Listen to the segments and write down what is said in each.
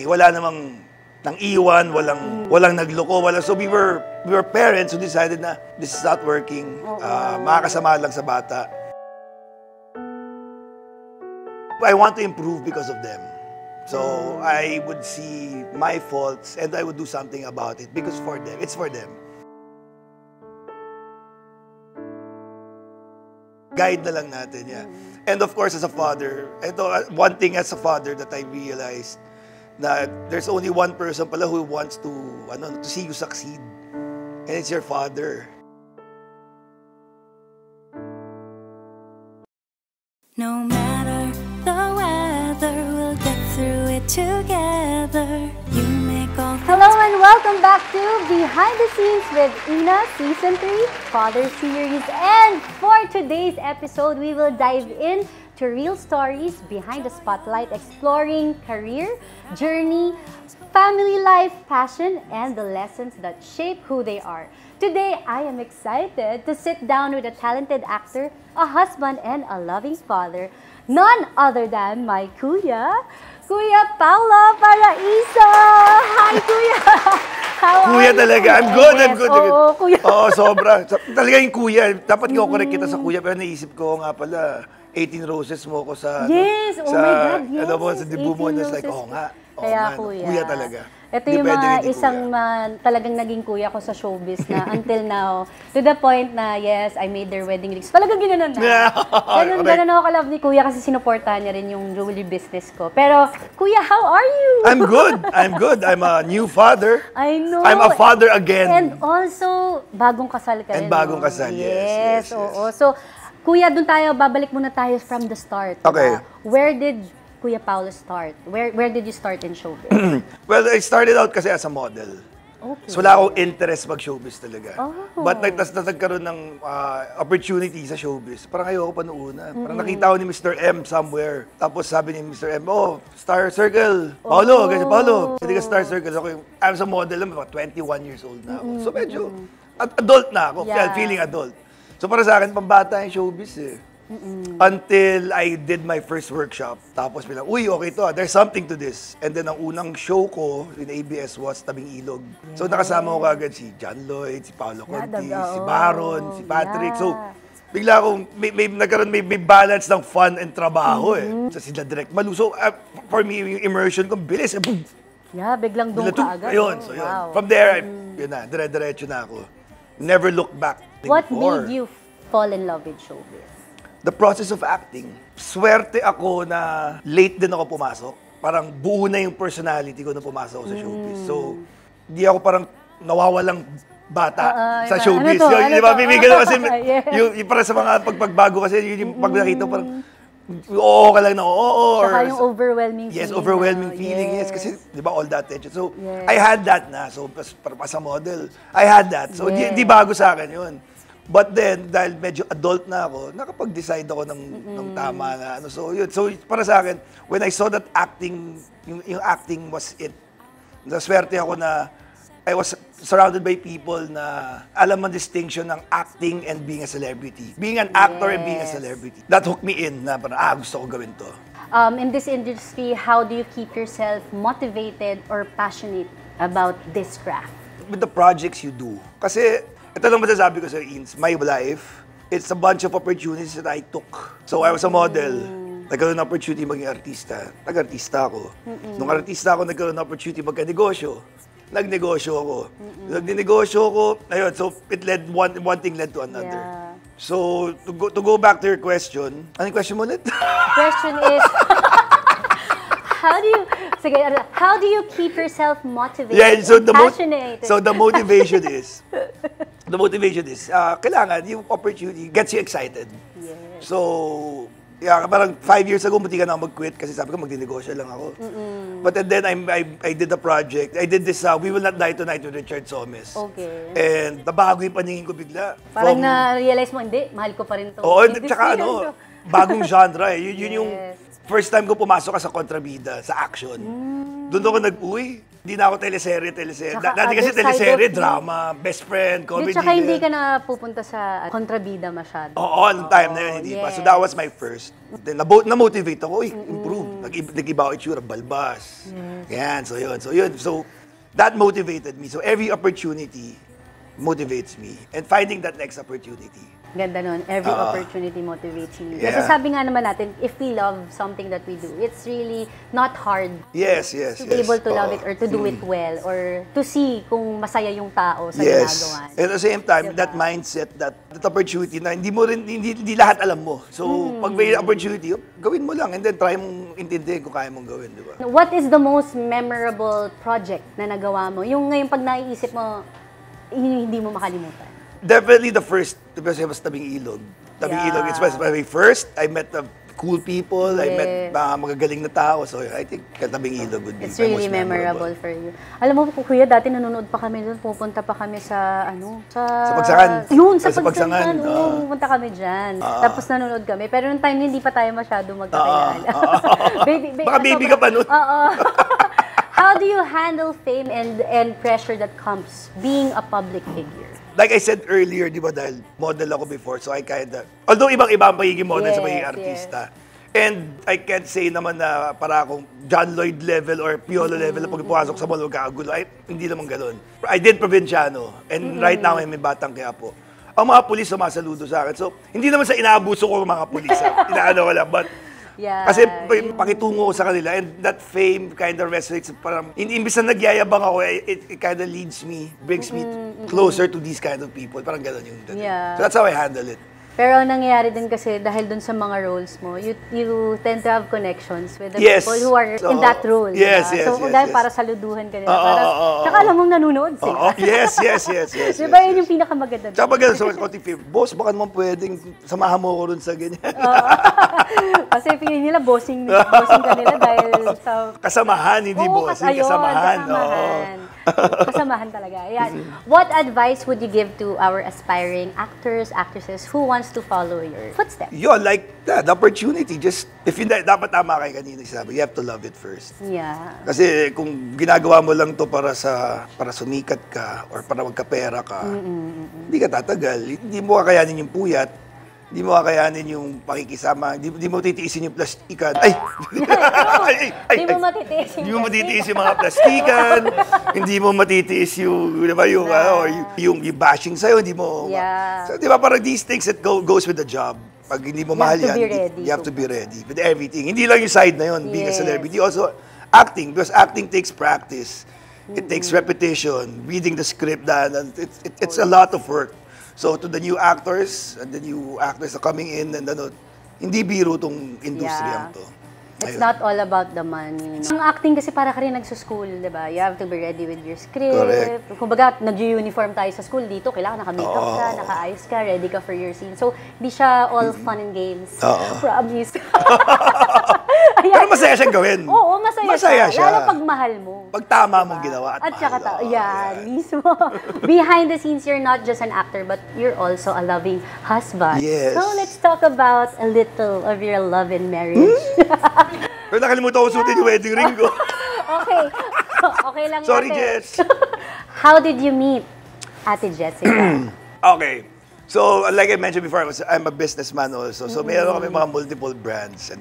Wala namang nang iwan, walang nagloko, so we were parents who decided na this is not working. Makakasama lang sa bata. I want to improve because of them. So I would see my faults and I would do something about it because for them, it's for them. Guide na lang natin, yeah. And of course, as a father, ito, one thing as a father that I realized, that there's only one person pala who wants to see you succeed. And it's your father. No matter the weather, we'll get through it together. You make all. Hello and welcome back to Behind the Scenes with Ina Season 3 Father Series. And for today's episode, we will dive in to real stories behind the spotlight, exploring career, journey, family life, passion, and the lessons that shape who they are. Today, I am excited to sit down with a talented actor, a husband, and a loving father, none other than my Kuya Paolo Paraiso! Hi, Kuya! How Kuya are you? talaga. I'm good, yes, I'm good. Oo, Kuya. Oo, sobra. Talaga yung Kuya. Dapat ko-correct kita sa Kuya, pero naisip ko nga pala, 18 roses mo ko sa... Yes, oh my God, yes. Ano mo, sa dibu mo, it's like, nga. Kaya nga, Kuya. Kuya talaga. Ito yung mga isang talagang naging kuya ko sa showbiz na until now, to the point na, yes, I made their wedding rings. Talagang ginanon na. Ganun ako ka-love ni Kuya kasi sinuportahan niya rin yung jewelry business ko. Pero, Kuya, how are you? I'm good. I'm a new father. I know. I'm a father again. And also, bagong kasal ka rin. And bagong kasal, yes. Oo. So, Kuya, dun tayo, babalik muna tayo from the start. Okay. Where did Kuya Paolo start? Where did you start in showbiz? Well, I started out kasi as a model. Okay. So wala akong interest mag-showbiz talaga. Oh. But nagkaroon ng opportunity sa showbiz. Parang ayoko pa noon. Parang nakita ko ni Mr. M somewhere. Tapos sabi ni Mr. M, Star Circle. Paolo, ganyan, Paolo. Hindi ka Star Circle. I was a model lang, 21 years old na ako. So medyo adult na ako. Feeling adult. So para sa akin, pambata yung showbiz eh. Until I did my first workshop. Tapos bilang, okay to, there's something to this. And then ang unang show ko in ABS was Tabing Ilog. So nakasama ko kagad si John Lloyd, si Paolo Conti, si Baron, si Patrick. So bigla akong may balance ng fun and trabaho eh. So sila direct Malu. So for me, yung immersion ko, bilis. Boom! Yeah, biglang doon ka agad. Ayun, so yun. Wow. From there, yun na, dire-diretso na ako. Never look back. What made you fall in love with showbiz? The process of acting. Swerte ako na late din ako pumasok. Parang buo na yung personality ko na pumasok ako sa showbiz. So, di ako parang nawawalang bata sa showbiz. Di ba? May ganun kasi, yung para sa mga pagbago kasi, yung pag nakita parang, oo ka lang na oo. Saka yung overwhelming feeling. Yes, overwhelming feeling. Yes, kasi, di ba, all that attention. So, I had that na. So, as a model, I had that. So, di bago sa akin yun. But then, dahil medyo adult na ako, nakapag-decide ako ng tama na ano. So, yun. So, para sa akin, when I saw that acting, yung acting was it. Naswerte ako na I was surrounded by people na alam ang distinction ng acting and being a celebrity. Being an actor and being a celebrity. That hooked me in na parang, gusto ko gawin to. In this industry, how do you keep yourself motivated or passionate about this craft? With the projects you do. Kasi, ito lang masasabi ko sa Ins, my life, it's a bunch of opportunities that I took. So I was a model, nagkaroon ng opportunity maging artista. Nag-artista ako. Nung artista ako, nagkaroon ng opportunity magka-negosyo. Nagnegosyo ako. Nagnegosyo ako, ayun, so it led, one thing led to another. Yeah. So, to go back to your question, anong question mo ulit? The question is, how do you keep yourself motivated and passionate? So the motivation is, kailangan yung opportunity gets you excited. Yes. So, parang 5 years ago, munti ka na mag-quit kasi sabi ko, magdinegosyo lang ako. But then I did a project. I did this, We Will Not Die Tonight with Richard Somes. Okay. And nabago yung paningin ko bigla. Parang na-realize mo, hindi, mahal ko pa rin ito. Oo, tsaka bagong genre eh. Yun yung Yes. first time ko pumasok sa kontrabida, sa action. Doon ako nag-uwi. Hindi na ako teleserye. Tsaka Dati kasi other side teleserye, of you. drama, best friend, comedy. Tsaka hindi ka na pupunta sa kontrabida masyado. Oo, nung time na yun, hindi pa. So that was my first. Then, na-motivate ako, improve. Nag-iba ako itsura, balbas. Yan, so yun. So that motivated me. So every opportunity motivates me. And finding that next opportunity. Ganda nun. Every opportunity motivates me. Yeah. Kasi sabi nga naman natin, if we love something that we do, it's really not hard Yes. to be able to love it or to do it well or to see kung masaya yung tao sa ginagawa. And at the same time, Diba? that mindset, that opportunity na hindi lahat alam mo. So, pag may opportunity, gawin mo lang and then try mong intindihin kung kaya mong gawin, di ba? What is the most memorable project na nagawa mo? Yung ngayon pag naiisip mo, hindi mo makalimutan. Definitely the first, because it was Tabing Ilog. Tabing Yeah. Ilog, it was my first. I met the cool people, I met Yes. mga magagaling na tao. So, I think Tabing Ilog would be It's my really most memorable for you. Alam mo, kuya, dati nanonood pa kami doon, pupunta pa kami sa, Sa Pagsangan. Yun, sa Sa Pagsangan, Pagsangan. Oo, pupunta kami dyan. Tapos nanonood kami. Pero nung time hindi pa tayo masyado magkakilala. Baka baby ka pa nun. Oo. How do you handle fame and pressure that comes being a public figure? Like I said earlier, di ba, dahil model ako before, so I although ibang-iba ang pagiging model sa pagiging Yes, artista. And I can't say naman na para akong John Lloyd level or Piolo level na pagpapasok sa mall, magkakagulo. Hindi naman ganun. I did Provinciano, and right now, may Batang Quiapo. Ang mga pulis sumasaludo sa akin. So, hindi naman sa inaabuso ko ang mga pulis. Inaano ko lang. But, Yeah. kasi pakitungo ko sa kanila and that fame kind of resonates. Parang, imbis na nagyayabang ako, it kind of leads me, brings me closer to these kind of people. Parang gano'n yung dating. Yeah. So that's how I handle it. Pero ang nangyayari din kasi dahil dun sa mga roles mo, you tend to have connections with the Yes. people who are in that role. Yes, diba? yes, So yes, dahil yes. para saluduhan ka nila. Oo, Tsaka alam mong nanonood sila. Oo. Yes. Diba yun yung pinakamaganda? Tsaka pag gano'n, so konting favor, boss, baka naman pwedeng samahan mo ko rin sa ganyan. Kasi feeling nila bossing ka nila dahil sa... Kasamahan, hindi Oo, bossing. ayun, Kasamahan. kasamahan. Kasamahan talaga. Ayan. What advice would you give to our aspiring actors, actresses who wants to follow your footsteps? Yun, like that, the opportunity. Just, if hindi, dapat tama kay kanina sabi, you have to love it first. Yeah. Kasi kung ginagawa mo lang to para sumikat ka or para magkapera ka, hindi ka tatagal. Hindi mo kakayanin yung puyat, hindi mo kakayanin yung pakikisama, hindi mo titiisin yung plastikan. Hindi mo matitiis yung Hindi mo matitiis yung mga plastikan, hindi mo matitiis yung, di ba, yung bashing sa'yo, hindi mo. Yeah. So, di ba, parang these things that goes with the job. Pag hindi mo mahal have to yan, be ready you have to- to be ready with everything. Hindi lang yung side na yun, being a Yes. celebrity. Also, acting, because acting takes practice. It takes repetition, reading the script, it's a lot of work. So to the new actors and the new actors na coming in, and hindi biro tong industriyang to. It's Ayun. not all about the money. Ang acting kasi para ka rin nagsuschool, di ba? You have to be ready with your script. Correct. Kumbaga, nag-uniform tayo sa school dito, kailangan naka-makeup ka, naka-ayos ka, ready ka for your scene. So, hindi siya all fun and games. Promise. Pero masaya siyang gawin. Oo, masaya siya. Lalo pag mahal mo. Pag tama mong ginawa At at saka, mahal. yan, mismo. Behind the scenes, you're not just an actor, but you're also a loving husband. Yes. So, let's talk about a little of your love and marriage. Pero nakalimutan ko suotin yung wedding ring ko. Okay. Okay lang yun, Sorry, ate. Jess. How did you meet Ate Jessica? Okay. So, like I mentioned before, I'm a businessman also. So, meron kami mga multiple brands and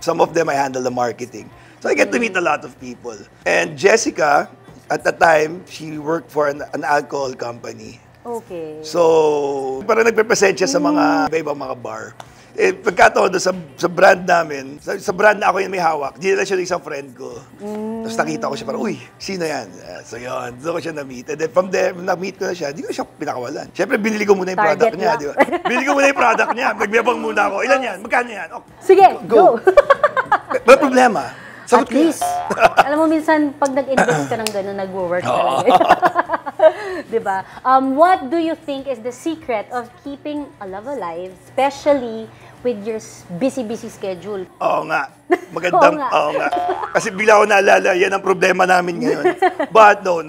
some of them I handle the marketing. So, I get to meet a lot of people. And Jessica, at the time, she worked for an alcohol company. Okay. So, parang nagpe-present siya sa mga ibang mga bar. Eh, pagkataon doon sa brand namin, sa brand na ako yung may hawak, dinala siya ng isang friend ko. Tapos nakita ko siya parang, uy, sino yan? So yun, doon ko siya na-meet. And then from there, na-meet ko na siya, di ko siya pinakawalan. Siyempre, binili ko muna yung Target product niya, lang. di ba? Binili ko muna yung product niya, nagbibang muna ako. Ilan yan? Magkano yan? Oh, Sige, go. go! Wala problema. At Sagot ko yan. least, alam mo minsan, pag nag-invest ka ng gano'n, nag-work talaga. Diba? What do you think is the secret of keeping a love alive, especially with your busy schedule? Oo nga. Magandang, Oo nga. oo nga. Kasi bigla ko naalala, yan ang problema namin ngayon. But no,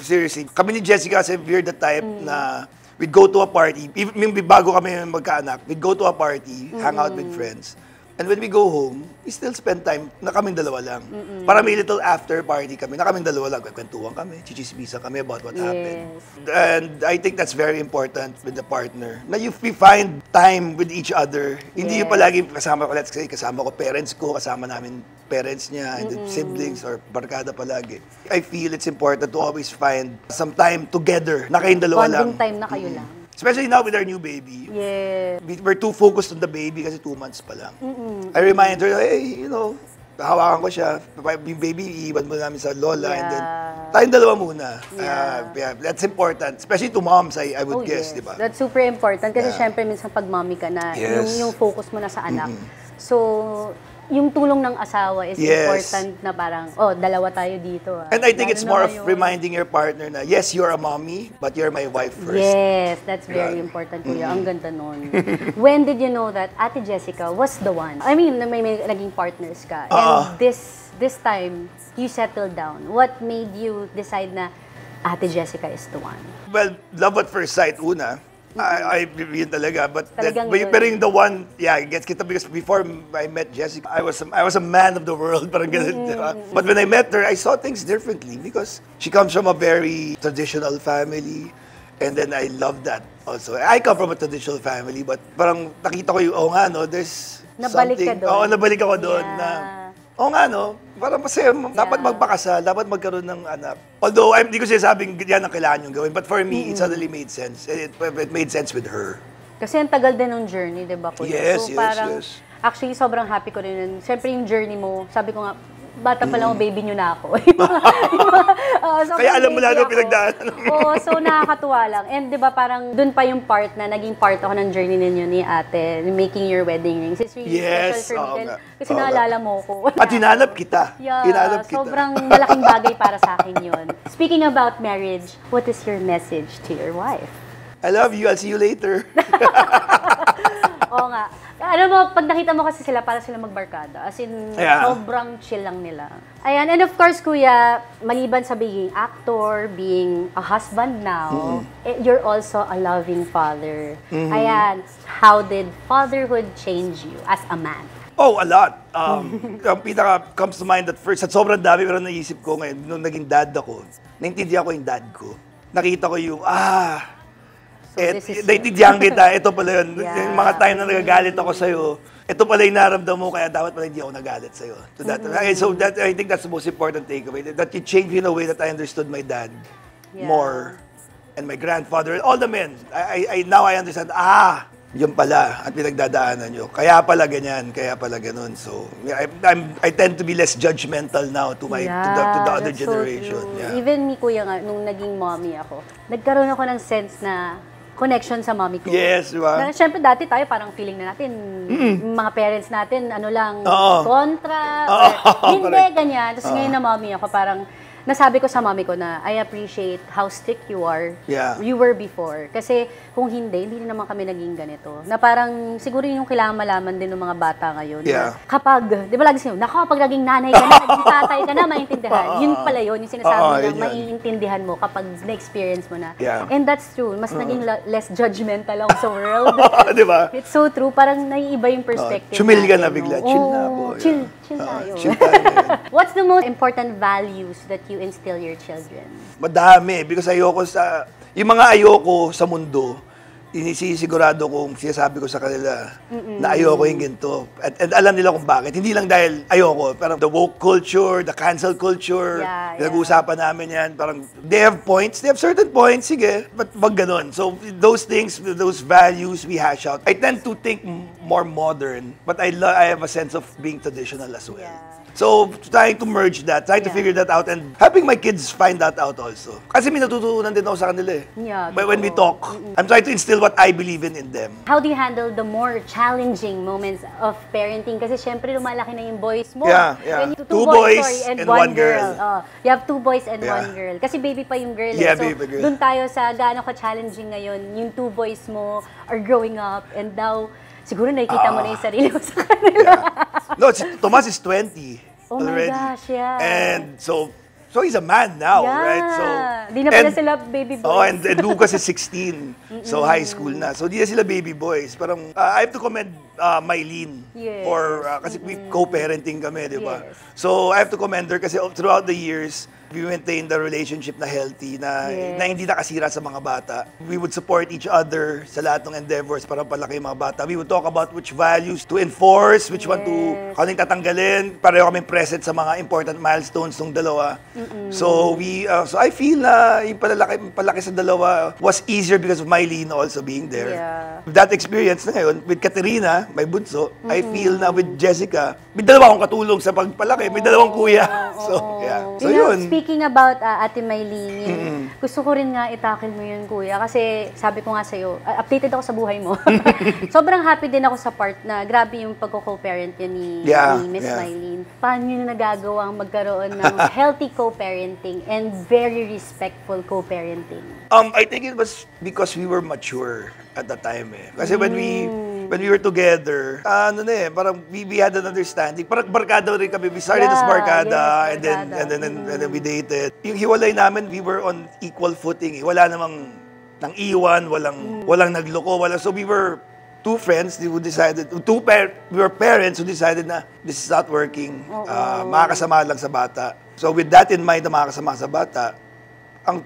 seriously. Kami ni Jessica, kasi we're the type na we'd go to a party, even bago kami magkaanak, we'd go to a party, hang out with friends. And when we go home, we still spend time na kaming dalawa lang. Para may little after party kami, na kaming dalawa lang. Kwentuhan kami, chichismisan kami about what happened. And I think that's very important with the partner. Na we find time with each other. Hindi yung palagi kasama ko, let's say, kasama ko parents ko, kasama namin parents niya, and then siblings or barkada palagi. I feel it's important to always find some time together, na kayong dalawa lang. Bonding time na kayo lang. Especially now with our new baby. Yeah. We're too focused on the baby kasi 2 months pa lang. I remind her, hey, you know, hawakan ko siya. Yung baby, iiwan mo namin sa lola. And then, tayong dalawa muna. Yeah, that's important. Especially to moms, I would guess, di ba? That's super important. Kasi syempre, minsan pag mommy ka na, yung focus mo na sa anak. So, yung tulong ng asawa is important na parang, dalawa tayo dito. And I think it's more of reminding your partner na, yes, you're a mommy, but you're my wife first. Yes, that's very important, kuya. Ang ganda nun. When did you know that Ate Jessica was the one? I mean, may naging partners ka. And this time, you settled down. What made you decide na Ate Jessica is the one? Well, love at first sight, una. Yun talaga. But Talagang the one, gets kita because before I met Jessica, I was a man of the world, parang ganun, diba? But when I met her, I saw things differently because she comes from a very traditional family. And then I love that also. I come from a traditional family, but parang nakita ko yung, there's Nabalik something. ka doon. Nabalik ako doon na, parang masaya, dapat magpakasal, dapat magkaroon ng anak. Although, hindi ko sinasabing yan ang kailangan yung gawin, but for me, it suddenly made sense. It made sense with her. Kasi ang tagal din ng journey, di ba, kuya? Yes, so, parang, actually, sobrang happy ko rin. Siyempre, yung journey mo, sabi ko nga, bata pa lang ako, baby nyo na ako. Kaya alam mo lahat ng pinagdaanan. Oo, so nakakatuwa lang. And di ba parang dun pa yung part na naging part ako ng journey ninyo ni ate, making your wedding rings. It's really special for me. Kasi naalala mo ko. At hinanap kita. Yeah, sobrang malaking bagay para sa akin yun. Speaking about marriage, what is your message to your wife? I love you. I'll see you later. Oo nga. Alam mo, pag nakita mo kasi sila, para sila magbarkada. As in, sobrang chill lang nila. Ayan, and of course, kuya, maliban sa being actor, being a husband now, you're also a loving father. Ayan, how did fatherhood change you as a man? Oh, a lot. Ang pinaka comes to mind at first, at sobrang dami, pero naisip ko ngayon, nung naging dad ako, naintindihan ko yung dad ko. Nakita ko yung, naintindihan kita, ito pala yun. Yung mga time na nagagalit ako sa'yo, ito pala yung naramdam mo, kaya dapat pala hindi ako nagalit sa'yo. So I think that's the most important takeaway. That you changed me in a way that I understood my dad more, and my grandfather, and all the men. Now I understand, yun pala, at pinagdadaanan nyo. Kaya pala ganyan, kaya pala ganun. So, I tend to be less judgmental now to the other generation. So even me, kuya nga, nung naging mommy ako, nagkaroon ako ng sense na connection sa mommy ko. Yes, di ba? Siyempre, dati tayo parang feeling na natin, mga parents natin, kontra, hindi, ganyan. Tapos ngayon na mommy ako, parang, nasabi ko sa mommy ko na I appreciate how strict you are. You were before. Kasi kung hindi naman kami naging ganito. Na parang siguro yung kailangan malaman din ng mga bata ngayon. Na kapag, di ba lagi sinabi, kapag naging nanay ka na, naging tatay ka na, maintindihan. Yun pala yun, yung sinasabi na maiintindihan mo kapag na-experience mo na. And that's true. Mas naging less judgmental ako sa world. Di ba? It's so true. Parang naiiba yung perspective. Chumil ka na bigla. Chill na ako. Chill tayo. What's the most important values that you instill your children? Madami. Because yung mga ayoko sa mundo, sinisigurado kong sinasabi ko sa kanila na ayoko yung ginto. And alam nila kung bakit. Hindi lang dahil ayoko. Parang the woke culture, the cancel culture, nag-uusapan namin yan. Parang they have points. They have certain points. Sige. But wag ganun. So those things, those values we hash out. I tend to think more modern. But I have a sense of being traditional as well. So, trying to merge that, trying to figure that out, and helping my kids find that out also. Kasi may natutunan din ako sa kanila eh. When we talk, I'm trying to instill what I believe in them. How do you handle the more challenging moments of parenting? Kasi syempre lumalaki na yung boys mo. Two boys and one girl. You have 2 boys and 1 girl. Kasi baby pa yung girl. So, baby girl. Dun tayo sa gaano ka-challenging ngayon. Yung 2 boys mo are growing up, and now, siguro nakikita mo na yung sarili mo sa kanila. No, Tomas is 20 Oh already. My gosh, And so So he's a man now, right? So, Di na pala sila baby boys. Oh, and Lucas is 16. So high school na. So di na sila baby boys. Parang I have to commend Mylene Yes. for kasi we co-parenting kami, di ba? Yes. So I have to commend her kasi throughout the years, we maintained the relationship na healthy, na hindi nakasira sa mga bata. We would support each other sa lahat ng endeavors para palaki yung mga bata. We would talk about which values to enforce, which one to, kung tatanggalin. Pareho kami present sa mga important milestones ng dalawa. So so I feel na yung palaki sa dalawa was easier because of Mylene also being there. Yeah. With that experience na ngayon, with Katerina, my bunso, I feel na with Jessica, may dalawa akong katulong sa pagpalaki, may dalawang kuya. So, yeah. So, yun. Speaking about Ate Mylene, gusto ko rin nga itakil mo yun, kuya. Kasi sabi ko nga sa'yo, updated ako sa buhay mo. Sobrang happy din ako sa part na grabe yung pagko-co-parent yun ni Miss Mylene. Paano nyo nagagawang magkaroon ng healthy co-parenting and very respectful co-parenting? I think it was because we were mature at the time eh. Kasi when we were together, parang we had an understanding. Parang barkada rin kami. We started as barkada, yes, and then we dated. Yung hiwalay namin, we were on equal footing eh. Wala namang nang iwan, walang nagloko, so we were two friends who decided, we were parents who decided na this is not working. Makakasama lang sa bata. So with that in mind na makakasama sa bata, ang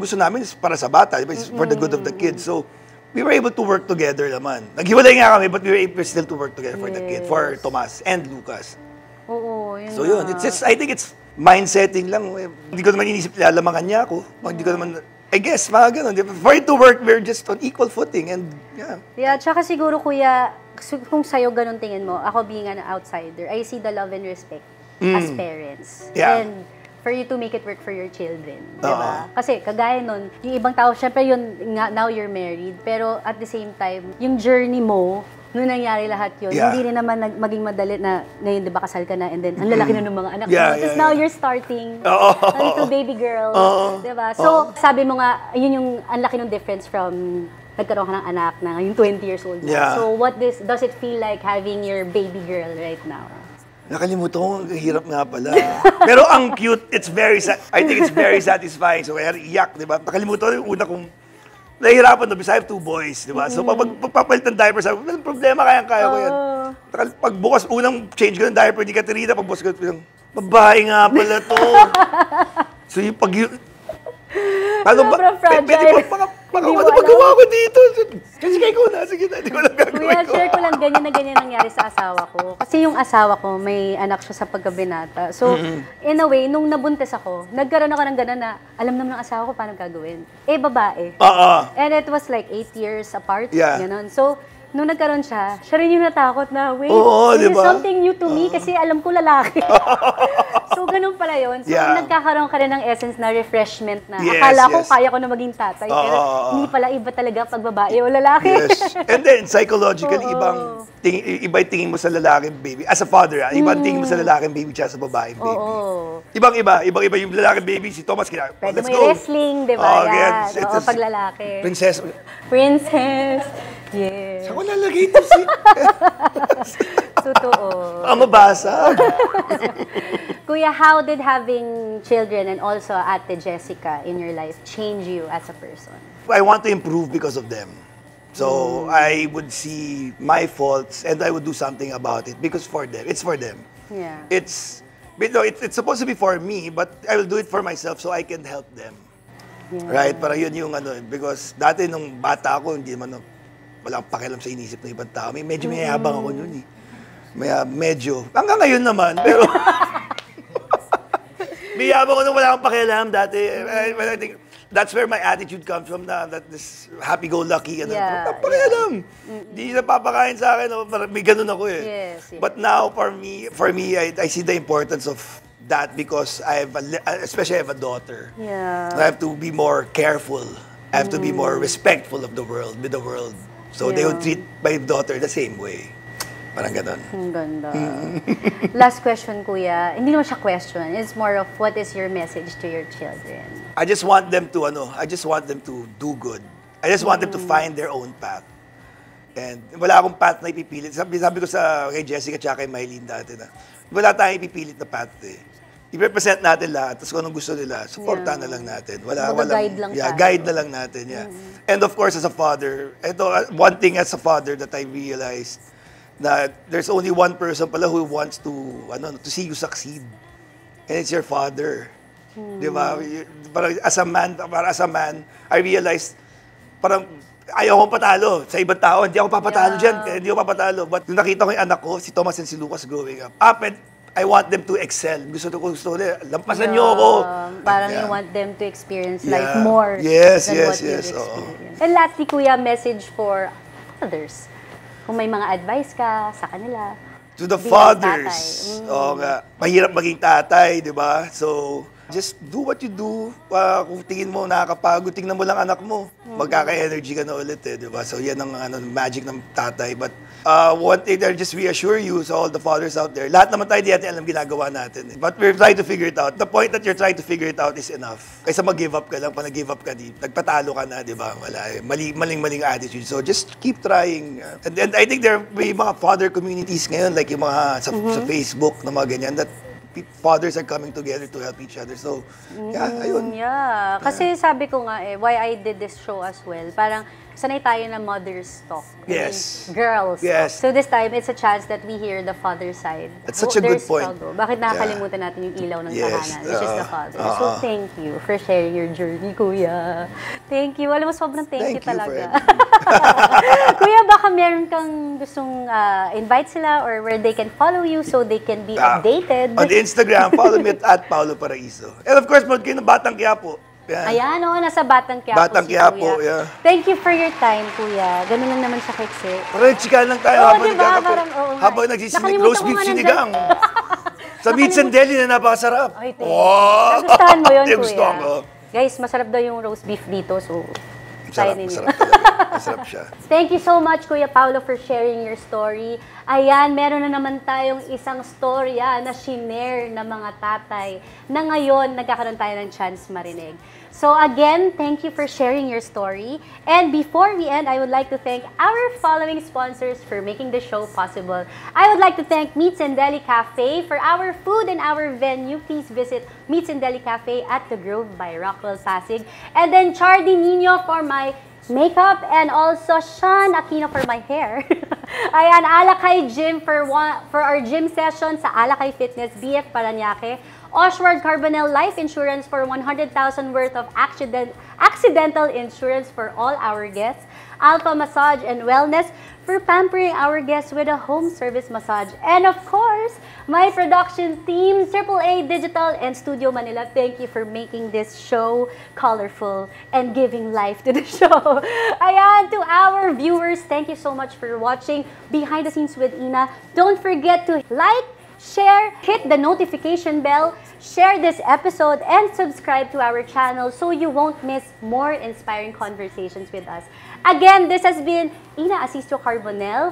gusto namin is para sa bata, it's for the good of the kids. So we were able to work together naman. Naghiwalay nga kami, but we were able still to work together for the kid, for Tomas and Lucas. Yun So yun, it's just, I think it's mindsetting lang. Hindi ko naman inisip lalamangan niya ako. Hindi ko naman, I guess, mga ganun. For it to work, we're just on equal footing and Yeah, tsaka siguro kuya, kung sa'yo ganun tingin mo, ako being an outsider, I see the love and respect as parents. Yeah. And for you to make it work for your children, di ba? Kasi kagaya nun, yung ibang tao, syempre yun, now you're married, pero at the same time, yung journey mo, nung nangyari lahat yun, hindi rin naman maging madali na ngayon, di ba, kasal ka na, and then ang lalaki na ng mga anak mo. Tapos now you're starting a little baby girl, di ba? So, sabi mo nga, yun yung ang laki ng difference from nagkaroon ka ng anak na yung 20 years old na. So, what does it feel like having your baby girl right now? Nakalimutan ko, ang hirap nga pala. Pero ang cute, I think it's very satisfying. So, kaya iyak, di ba? Nakalimutan ko yung una kong nahihirapan na, because I have two boys, di ba? So, pag papalit ng diaper, sabi, walang problema, kaya ko yan. Pagbukas, unang change ko ng diaper ni Katerina, pagbukas ko, babae nga pala to. So, yung sobrang fragile. Baka magawa ko dito. Kasi kayo ko na, sige na, hindi ko lang gagawin Kuya, ko. share ko lang ganyan na ganyan nangyari sa asawa ko. Kasi yung asawa ko, may anak siya sa pagkabinata. So, in a way, nung nabuntis ako, nagkaroon ako ng gano'n na alam naman ng asawa ko paano gagawin. Babae. And it was like 8 years apart. Ganon. So, nung nagkaroon siya rin yung natakot na, wait, this is something new to me kasi alam ko lalaki. So, ganun pala yun. So, nagkakaroon ka rin ng essence na refreshment na akala ko kaya ko na maging tatay. Pero hindi pala, iba talaga pag babae o lalaki. Yes. And then, psychologically, iba tingin mo sa lalaking baby. As a father, ibang tingin mo sa lalaking baby siya sa babaeng baby. Ibang-iba yung lalaking baby, si Thomas, pwede mo yung wrestling, di ba? Pag lalaki. Princess. Yes. Saan ko lalagay ito si... Totoo. Mabasa. Kuya, how did having children and also Ate Jessica in your life change you as a person? I want to improve because of them. So I would see my faults and I would do something about it because for them. It's for them. Yeah. It's supposed to be for me, but I will do it for myself so I can help them. Right? Para yun yung because dati nung bata ako, hindi man wala akong pakialam sa inisip ng ibang tao. Medyo may habang ako nun eh. Medyo. Hanggang ngayon naman, pero... may habang ako nung wala akong pakialam dati. I think that's where my attitude comes from, that this happy-go-lucky. Pakialam. Hindi na papakain sa akin. May ganun ako eh. Yes. But now, for me, I see the importance of that because especially I have a daughter. Yeah. I have to be more careful. I have to be more respectful of the world, with the world. So they would treat my daughter the same way. Parang ganun. Ang ganda. Last question, Kuya. Hindi naman siya question. It's more of what is your message to your children? I just want them to do good. I just want them to find their own path. And wala akong path na ipipilit. Sabi ko kay Jessica at kay Mylene dati na, wala tayong ipipilit na path eh. i-represent natin lahat. Tapos kung anong gusto nila, supportan na lang natin. Guide lang tayo. guide na lang natin, And of course, as a father, one thing as a father that I realized, that there's only one person pala who wants to see you succeed. And it's your father. Di ba? Parang as a man, I realized, parang ayaw akong patalo. Sa ibang tao, hindi ako papatalo dyan. Hindi ako papatalo. But nung nakita ko yung anak ko, si Thomas and si Lucas growing up, and I want them to excel. Gusto nila, lampasan niyo ako. Parang you want them to experience life more than what you've experienced. And lastly, Kuya, message for others. Kung may mga advice ka sa kanila. To the fathers. Mahirap maging tatay, di ba? So, just do what you do. Kung tingin mo nakakapagod, tingnan mo lang anak mo. Magkaka-energy ka na ulit di ba? So yan ang magic ng tatay. But one thing that I just reassure you sa all the fathers out there, lahat naman tayo di natin alam ginagawa natin. But we're trying to figure it out. The point that you're trying to figure it out is enough. Kaysa mag-give up ka lang, pag nag-give up ka, nagpatalo ka na, di ba? Wala maling attitude. So just keep trying. And I think there may mga father communities ngayon, like yung mga sa Facebook na mga ganyan, that fathers are coming together to help each other. So, ayun. Yeah. Kasi sabi ko nga why I did this show as well, parang sanay tayo na mother's talk. Yes. Girls. Yes. So this time, it's a chance that we hear the father side. That's such a good point. Struggle. Bakit nakakalimutan natin yung ilaw ng tahanan, which is the father. So thank you for sharing your journey, Kuya. Thank you. Alam mo, sobrang thank you talaga. Kuya, baka meron kang gustong invite sila or where they can follow you so they can be updated. On Instagram, follow me at Paolo Paraiso. And of course, mag kayo ng Batang Quiapo. Ayan, nasa Batang Quiapo Batang Quiapo, yeah. Thank you for your time, Kuya. Ganun lang naman siya kiksi. Parang chika lang tayo habang diba? nagkakape. Habang nagsisinig, roast beef sinigang. Sa Meats and Deli na napakasarap. Ay, wow! Nagustuhan mo yun, Kuya. Gustuhan ko. Guys, masarap daw yung roast beef dito, so masarap talaga. Masarap siya. Thank you so much, Kuya Paolo, for sharing your story. Ayan, meron na naman tayong isang storya na shinare ng mga tatay na ngayon nagkakaroon tayo ng chance marinig. So again, thank you for sharing your story. And before we end, I would like to thank our following sponsors for making the show possible. I would like to thank Meats and Deli Cafe for our food and our venue. Please visit Meats and Deli Cafe at The Grove by Rockwell Pasig. And then Chardy Nino for my makeup and also Sean Aquino for my hair. Ayan, Alakay Gym for our gym session sa Alakay Fitness, BF Paranaque. Oswald Carbonell Life Insurance for 100,000 worth of accidental insurance for all our guests. Alpha Massage and Wellness for pampering our guests with a home service massage. And of course, my production team, AAA Digital and Studio Manila. Thank you for making this show colorful and giving life to the show. Ayan, to our viewers, thank you so much for watching Behind the Scenes with Ina. Don't forget to like, share, hit the notification bell, share this episode, and subscribe to our channel so you won't miss more inspiring conversations with us. Again, this has been Ina Asisto Carbonell,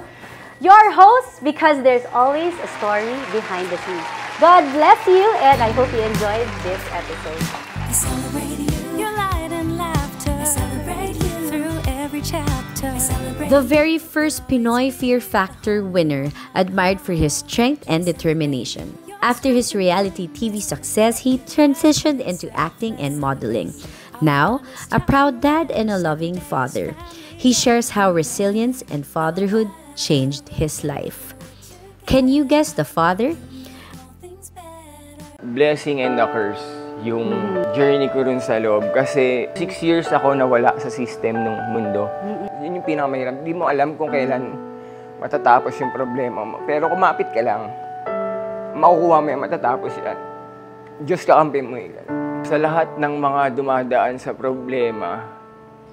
your host, because there's always a story behind the scenes. God bless you, and I hope you enjoyed this episode. I celebrate you, your light and laughter. I celebrate you through every chapter. I celebrate The very first Pinoy Fear Factor winner, admired for his strength and determination. After his reality TV success, he transitioned into acting and modeling. Now, a proud dad and a loving father. He shares how resilience and fatherhood changed his life. Can you guess the father? Blessing and a curse yung journey ko rin sa loob. Kasi 6 years ako nawala sa system ng mundo. Yun yung pinakamahirap. Hindi mo alam kung kailan matatapos yung problema mo. Pero kumapit ka lang, makukuha mo yan, matatapos yan. Diyos kakampi mo yan. Sa lahat ng mga dumadaan sa problema,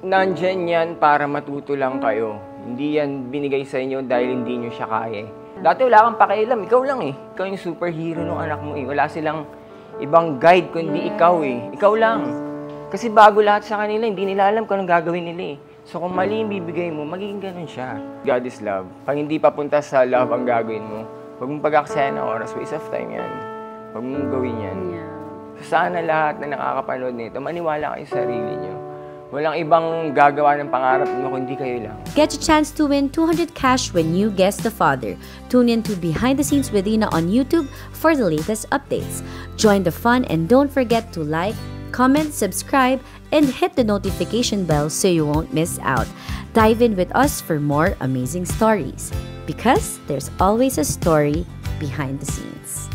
nandyan yan para matuto lang kayo. Hindi yan binigay sa inyo dahil hindi nyo siya kaya. Dati wala kang pakialam, ikaw lang eh. Ikaw yung superhero ng anak mo eh. Wala silang ibang guide kundi ikaw eh. Ikaw lang. Kasi bago lahat sa kanila, hindi nila alam kung anong gagawin nila eh. So kung mali yung bibigay mo, magiging ganun siya. God is love. Pag hindi papunta sa love ang gagawin mo, huwag mong pag-aksaya ng oras, waste of time yan. Huwag mong gawin yan. So sana lahat na nakakapanood nito, maniwala kayo sa sarili nyo. Walang ibang gagawa ng pangarap mo kundi kayo lang. Get your chance to win 200 cash when you guess the father. Tune in to Behind the Scenes with Ina on YouTube for the latest updates. Join the fun and don't forget to like, comment, subscribe, and hit the notification bell so you won't miss out. Dive in with us for more amazing stories. Because there's always a story behind the scenes.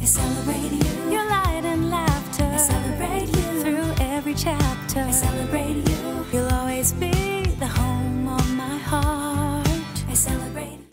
I celebrate you, your light and laughter. I celebrate you through every chapter. I celebrate you, you'll always be